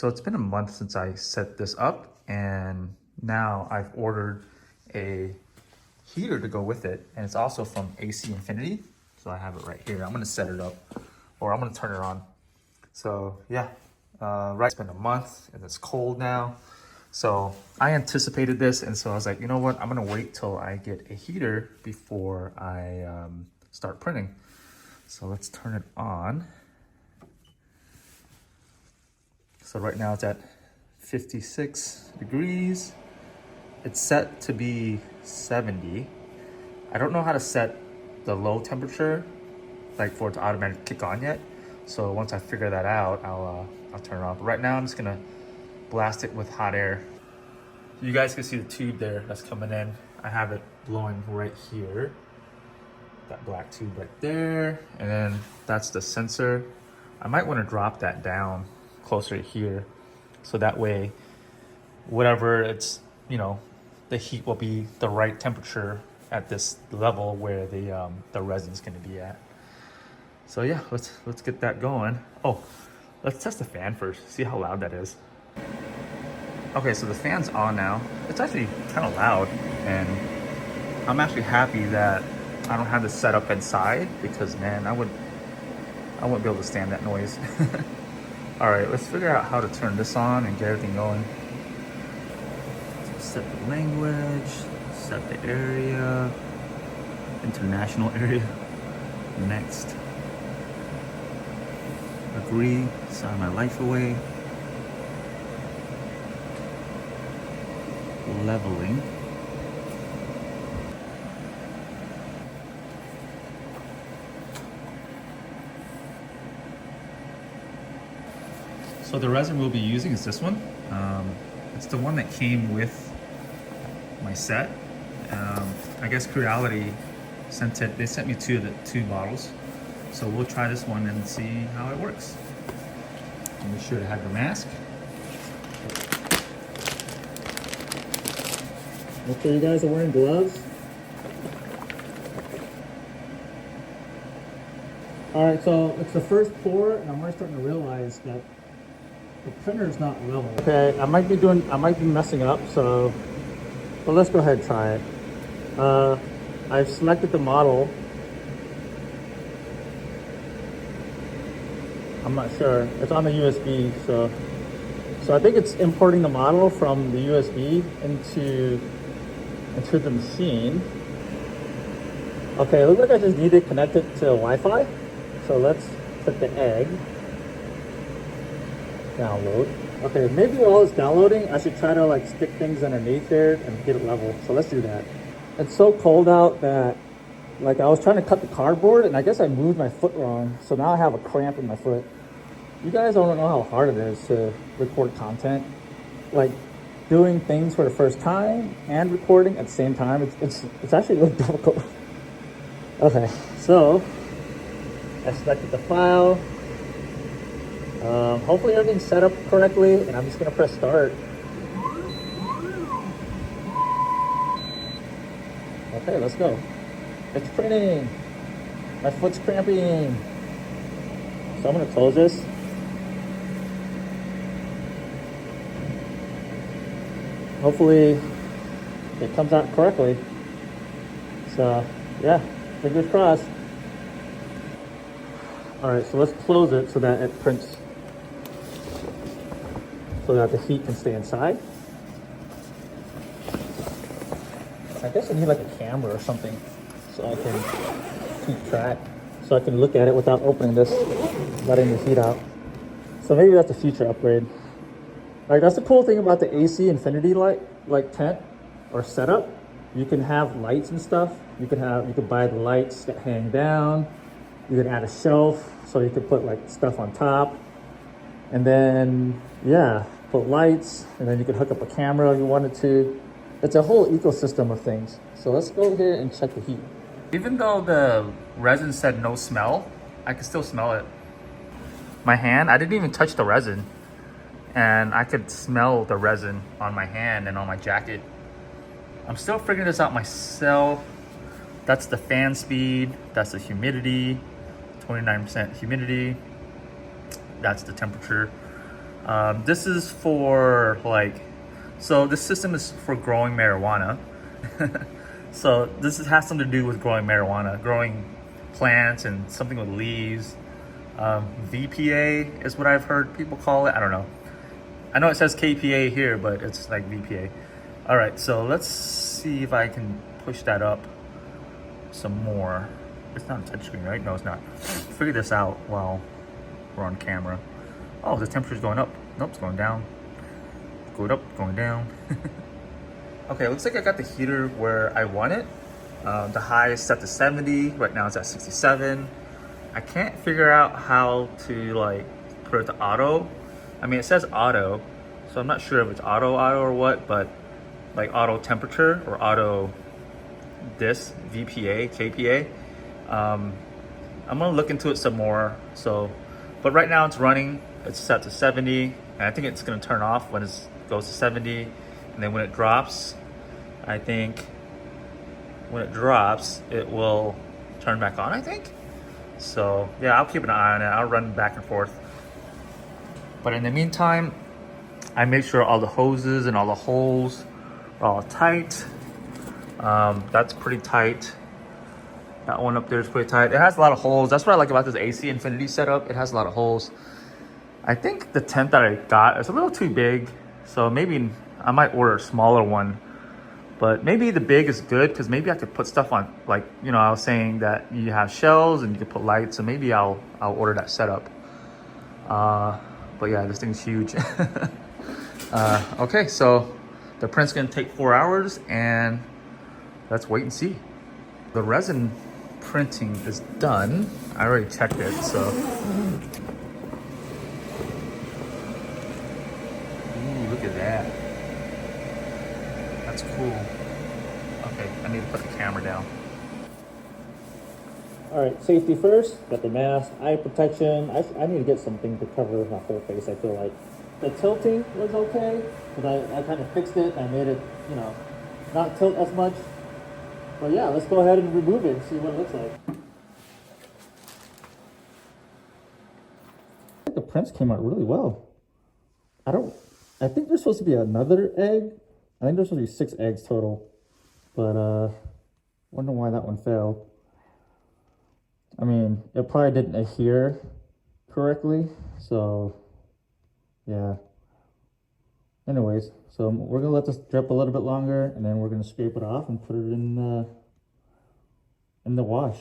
So it's been a month since I set this up, and now I've ordered a heater to go with it, and it's also from AC Infinity. So I have it right here. I'm gonna set it up, or I'm gonna turn it on. So yeah, right, it's been a month and it's cold now. So I anticipated this, and so I was like, you know what? I'm gonna wait till I get a heater before I start printing. So let's turn it on. So right now it's at 56 degrees. It's set to be 70. I don't know how to set the low temperature, like for it to automatically kick on yet. So once I figure that out, I'll turn it on. But right now I'm just gonna blast it with hot air. You guys can see the tube there that's coming in. I have it blowing right here. That black tube right there. And then that's the sensor. I might wanna drop that down closer to here. So that way, whatever it's, you know, the heat will be the right temperature at this level where the resin's gonna be at. So yeah, let's get that going. Oh, let's test the fan first, see how loud that is. Okay, so the fan's on now. It's actually kind of loud, and I'm actually happy that I don't have this set up inside, because man, I wouldn't be able to stand that noise. All right, let's figure out how to turn this on and get everything going. Set the language, set the area, international area. Next. Agree, sign my life away. Leveling. So the resin we'll be using is this one. It's the one that came with my set. I guess Creality they sent me two bottles. So we'll try this one and see how it works. And be sure to have your mask. Make sure you guys are wearing gloves. All right, so it's the first pour, and I'm already starting to realize that the printer is not level. Okay, I might be messing up, so well, let's go ahead and try it. I've selected the model. I'm not sure. It's on the USB, so I think it's importing the model from the USB into the machine. Okay, it looks like I just need to connect it to Wi-Fi. So let's put the egg. Download. Okay, maybe while it's downloading, I should try to like stick things underneath there and get it level. So let's do that. It's so cold out that like I was trying to cut the cardboard, and I guess I moved my foot wrong. So now I have a cramp in my foot. You guys don't know how hard it is to record content. Like doing things for the first time and recording at the same time. It's actually really difficult. Okay, so I selected the file. Hopefully everything's set up correctly, and I'm just gonna press start. Okay, let's go. It's printing. My foot's cramping. So I'm gonna close this. Hopefully it comes out correctly. So yeah, fingers crossed. All right, so let's close it so that it prints, so that the heat can stay inside. I guess I need like a camera or something so I can keep track, so I can look at it without opening this, letting the heat out. So maybe that's a future upgrade. Like that's the cool thing about the AC Infinity light, like tent or setup. You can have lights and stuff. You could buy the lights that hang down. You can add a shelf, so you could put like stuff on top, and then yeah, put lights, and then you could hook up a camera if you wanted to. It's a whole ecosystem of things. So let's go here and check the heat. Even though the resin said no smell, I can still smell it. My hand, I didn't even touch the resin, and I could smell the resin on my hand and on my jacket. I'm still figuring this out myself. That's the fan speed, that's the humidity, 29% humidity. That's the temperature. This is for like, so this system is for growing marijuana. So has something to do with growing marijuana, growing plants and something with leaves. VPA is what I've heard people call it. I don't know. I know it says KPA here, but it's like VPA. All right, so let's see if I can push that up some more. It's not a touchscreen, right? No, it's not. Figure this out while we're on camera. Oh, the temperature's going up. Nope, it's going down. Going up, going down. Okay, it looks like I got the heater where I want it. The high is set to 70. Right now it's at 67. I can't figure out how to like put it to auto. I mean, it says auto, so I'm not sure if it's auto or what, but like auto temperature or auto this, VPA, KPA. I'm gonna look into it some more. So, but right now it's running, it's set to 70, and I think it's gonna turn off when it goes to 70, and then when it drops, I think when it drops, it will turn back on, I think. So yeah, I'll keep an eye on it. I'll run back and forth. But in the meantime, I make sure all the hoses and all the holes are all tight. That's pretty tight. That one up there is pretty tight. It has a lot of holes. That's what I like about this AC Infinity setup. It has a lot of holes. I think the tent that I got is a little too big. So maybe I might order a smaller one. But maybe the big is good because maybe I could put stuff on, like, you know, I was saying that you have shelves and you could put lights. So maybe I'll order that setup. But yeah, this thing's huge. Okay, so the print's gonna take 4 hours and let's wait and see. The resin printing is done. I already checked it, so. Ooh, look at that. That's cool. Okay, I need to put the camera down. All right, safety first. Got the mask, eye protection. I need to get something to cover my whole face, I feel like. The tilting was okay, because I kind of fixed it. I made it, you know, not tilt as much. But yeah, let's go ahead and remove it and see what it looks like. I think the prints came out really well. I think there's supposed to be another egg. I think there's supposed to be 6 eggs total. But wonder why that one failed. I mean, it probably didn't adhere correctly, so yeah. Anyways, so we're gonna let this drip a little bit longer, and then we're gonna scrape it off and put it in the wash.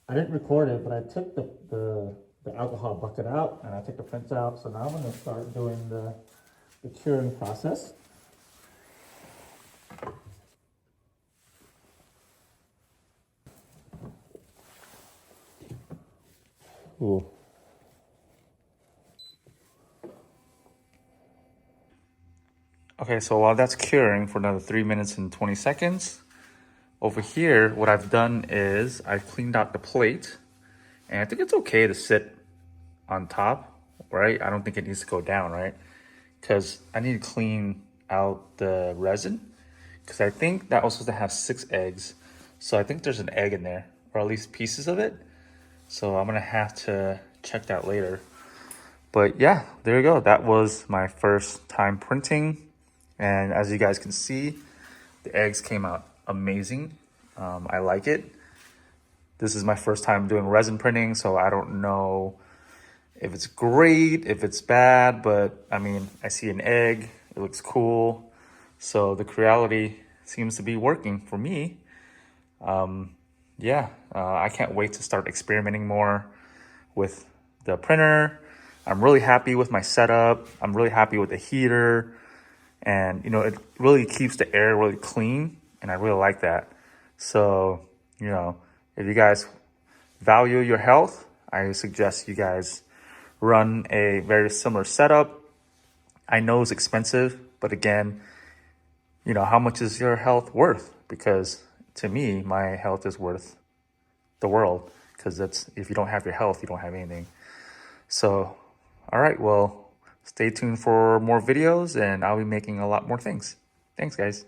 I didn't record it, but I took the alcohol bucket out and I took the prints out. So now I'm gonna start doing the curing process. Ooh. Okay, so while that's curing for another 3 minutes and 20 seconds, over here, what I've done is I've cleaned out the plate, and I think it's okay to sit on top, right? I don't think it needs to go down, right? Because I need to clean out the resin, because I think that was supposed to have 6 eggs. So I think there's an egg in there, or at least pieces of it. So I'm gonna have to check that later. But yeah, there you go. That was my first time printing. And as you guys can see, the eggs came out amazing. I like it. This is my first time doing resin printing, so I don't know if it's great, if it's bad, but I mean, I see an egg, it looks cool. So the Creality seems to be working for me. I can't wait to start experimenting more with the printer. I'm really happy with my setup. I'm really happy with the heater. And, you know, it really keeps the air really clean, and I really like that. So, you know, if you guys value your health, I suggest you guys run a very similar setup. I know it's expensive, but again, you know, how much is your health worth? Because to me, my health is worth the world, because that's, if you don't have your health, you don't have anything. So, all right, well, stay tuned for more videos and I'll be making a lot more things. Thanks, guys.